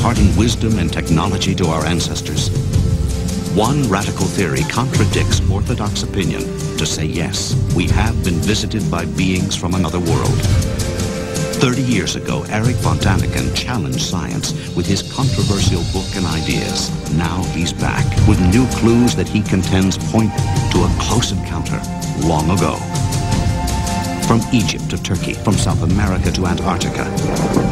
imparting wisdom and technology to our ancestors. One radical theory contradicts orthodox opinion to say, yes, we have been visited by beings from another world. 30 years ago, Erich von Däniken challenged science with his controversial book and ideas. Now he's back with new clues that he contends point to a close encounter long ago. From Egypt to Turkey, from South America to Antarctica,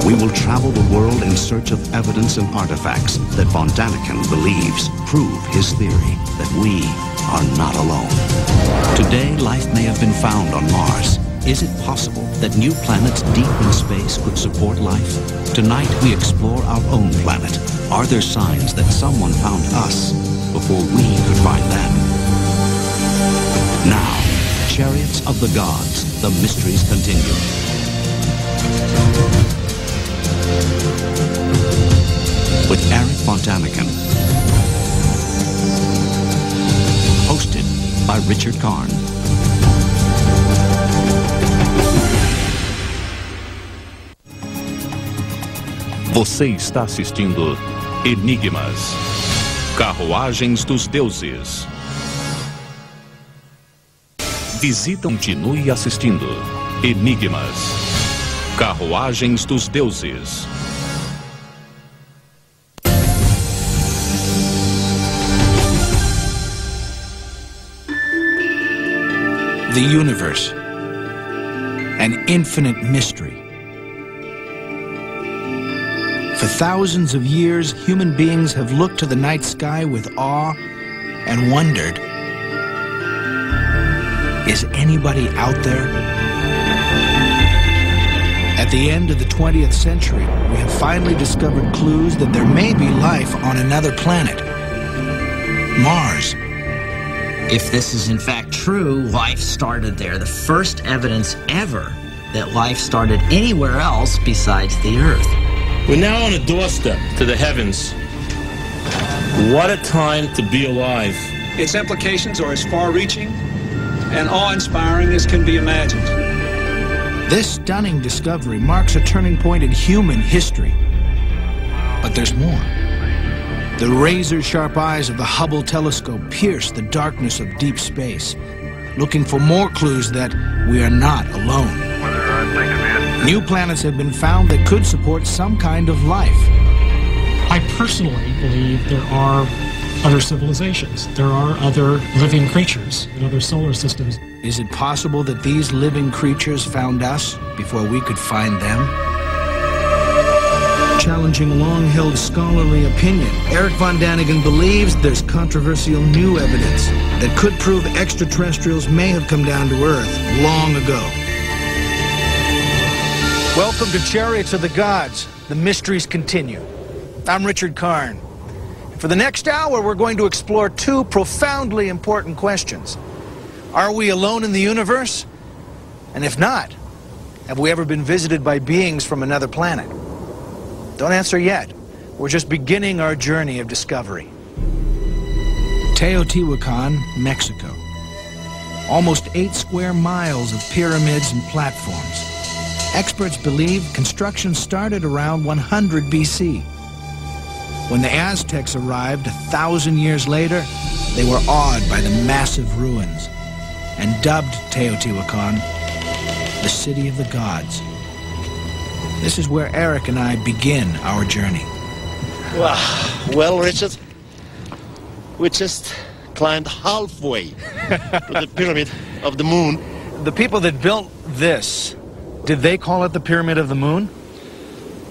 we will travel the world in search of evidence and artifacts that von Däniken believes prove his theory that we are not alone. Today, life may have been found on Mars. Is it possible that new planets deep in space could support life? Tonight, we explore our own planet. Are there signs that someone found us before we could find them? Now, Chariots of the Gods, the mysteries continue. With Erich von Däniken. Hosted by Richard Karn. Você está assistindo Enigmas, Carruagens dos Deuses. Continue assistindo Enigmas, Carruagens dos Deuses. The universe, an infinite mystery. For thousands of years, human beings have looked to the night sky with awe and wondered, is anybody out there? At the end of the 20th century, we have finally discovered clues that there may be life on another planet, Mars. If this is in fact true, life started there. The first evidence ever that life started anywhere else besides the Earth. We're now on a doorstep to the heavens. What a time to be alive. Its implications are as far-reaching and awe-inspiring as can be imagined. This stunning discovery marks a turning point in human history. But there's more. The razor-sharp eyes of the Hubble telescope pierce the darkness of deep space, looking for more clues that we are not alone. New planets have been found that could support some kind of life. I personally believe there are other civilizations. There are other living creatures in other solar systems. Is it possible that these living creatures found us before we could find them? Challenging long-held scholarly opinion, Erich von Däniken believes there's controversial new evidence that could prove extraterrestrials may have come down to Earth long ago. Welcome to Chariots of the Gods. The mysteries continue. I'm Richard Karn. For the next hour, we're going to explore two profoundly important questions. Are we alone in the universe? And if not, have we ever been visited by beings from another planet? Don't answer yet. We're just beginning our journey of discovery. Teotihuacan, Mexico. Almost 8 square miles of pyramids and platforms. Experts believe construction started around 100 BC. When the Aztecs arrived 1,000 years later, they were awed by the massive ruins and dubbed Teotihuacan the City of the Gods. This is where Eric and I begin our journey. Well, Richard, we just climbed halfway to the Pyramid of the Moon. The people that built this, did they call it the Pyramid of the Moon?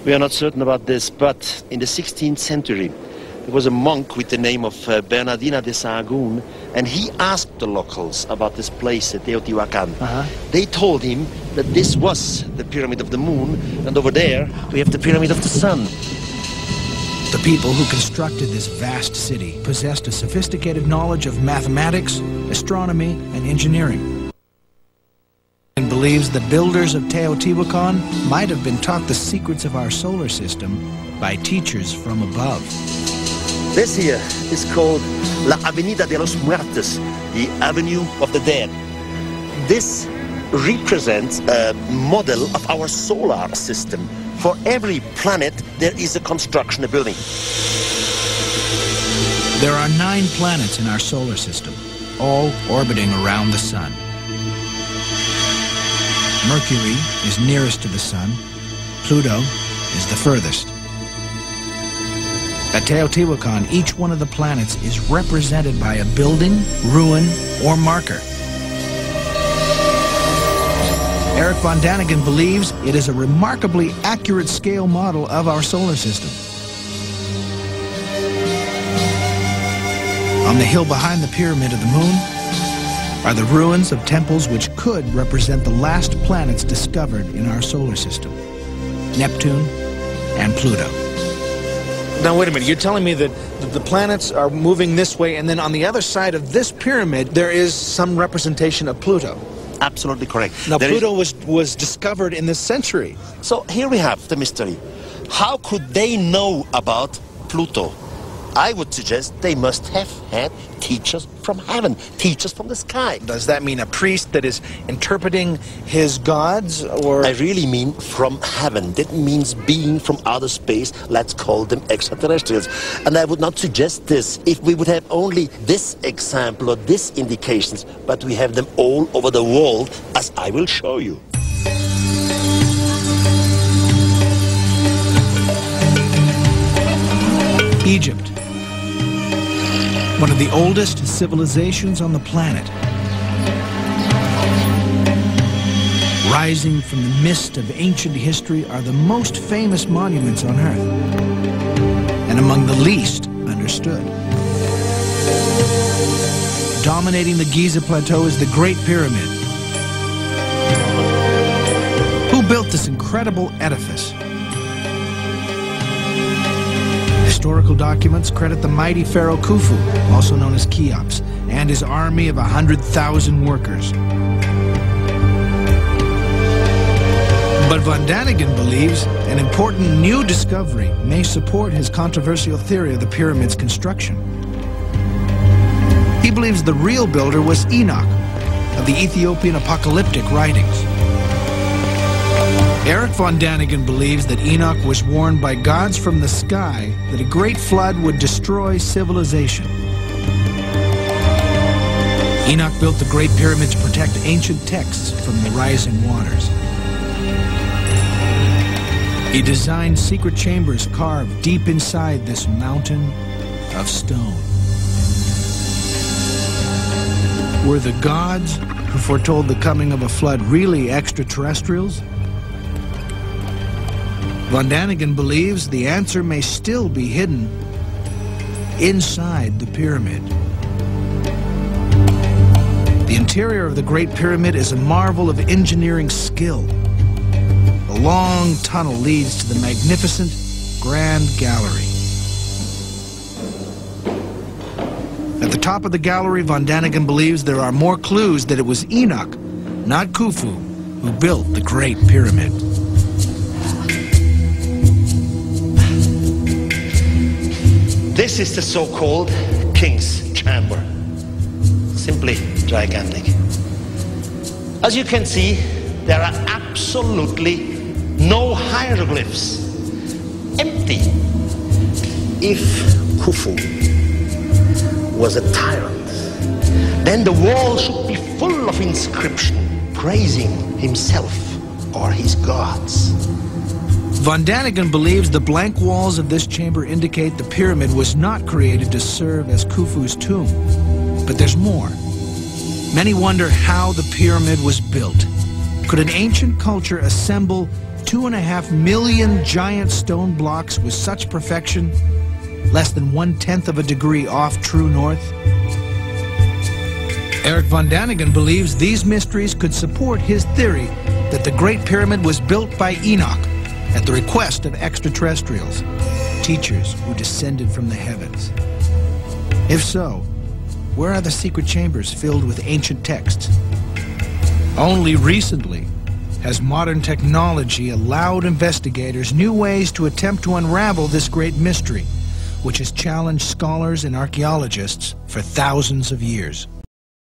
We are not certain about this, but in the 16th century, there was a monk with the name of Bernardino de Sahagún, and he asked the locals about this place at Teotihuacan. They told him that this was the Pyramid of the Moon, and over there we have the Pyramid of the Sun. The people who constructed this vast city possessed a sophisticated knowledge of mathematics, astronomy, and engineering. And believes the builders of Teotihuacan might have been taught the secrets of our solar system by teachers from above. This here is called La Avenida de los Muertos, the Avenue of the Dead. This represents a model of our solar system For every planet, there is a construction, a building. There are 9 planets in our solar system, all orbiting around the sun. Mercury is nearest to the sun. Pluto is the furthest. At Teotihuacan, each one of the planets is represented by a building, ruin, or marker. Eric von Daniken believes it is a remarkably accurate scale model of our solar system. On the hill behind the Pyramid of the Moon are the ruins of temples which could represent the last planets discovered in our solar system, Neptune and Pluto. Now, wait a minute. You're telling me that the planets are moving this way, and then on the other side of this pyramid, there is some representation of Pluto. Absolutely correct. Now, Pluto was discovered in this century. So here we have the mystery. How could they know about Pluto? I would suggest they must have had teachers from heaven, teachers from the sky. Does that mean a priest that is interpreting his gods, or...? I really mean from heaven. That means being from outer space. Let's call them extraterrestrials. And I would not suggest this if we would have only this example or this indications, but we have them all over the world, as I will show you. Egypt, one of the oldest civilizations on the planet. Rising from the mist of ancient history are the most famous monuments on Earth, and among the least understood. Dominating the Giza Plateau is the Great Pyramid. Who built this incredible edifice? Historical documents credit the mighty pharaoh Khufu, also known as Cheops, and his army of 100,000 workers. But von Daniken believes an important new discovery may support his controversial theory of the pyramid's construction. He believes the real builder was Enoch of the Ethiopian apocalyptic writings. Eric von Daniken believes that Enoch was warned by gods from the sky that a great flood would destroy civilization. Enoch built the Great Pyramid to protect ancient texts from the rising waters. He designed secret chambers carved deep inside this mountain of stone. Were the gods who foretold the coming of a flood really extraterrestrials? Von Daniken believes the answer may still be hidden inside the pyramid. The interior of the Great Pyramid is a marvel of engineering skill. A long tunnel leads to the magnificent Grand Gallery. At the top of the gallery, von Daniken believes there are more clues that it was Enoch, not Khufu, who built the Great Pyramid. This is the so-called King's Chamber. Simply gigantic. As you can see, there are absolutely no hieroglyphs. Empty. If Khufu was a tyrant, then the wall should be full of inscription praising himself or his gods. Von Daniken believes the blank walls of this chamber indicate the pyramid was not created to serve as Khufu's tomb. But there's more. Many wonder how the pyramid was built. Could an ancient culture assemble 2.5 million giant stone blocks with such perfection, less than 1/10 of a degree off true north? Eric von Daniken believes these mysteries could support his theory that the Great Pyramid was built by Enoch at the request of extraterrestrials, teachers who descended from the heavens. If so, where are the secret chambers filled with ancient texts? Only recently has modern technology allowed investigators new ways to attempt to unravel this great mystery, which has challenged scholars and archaeologists for thousands of years.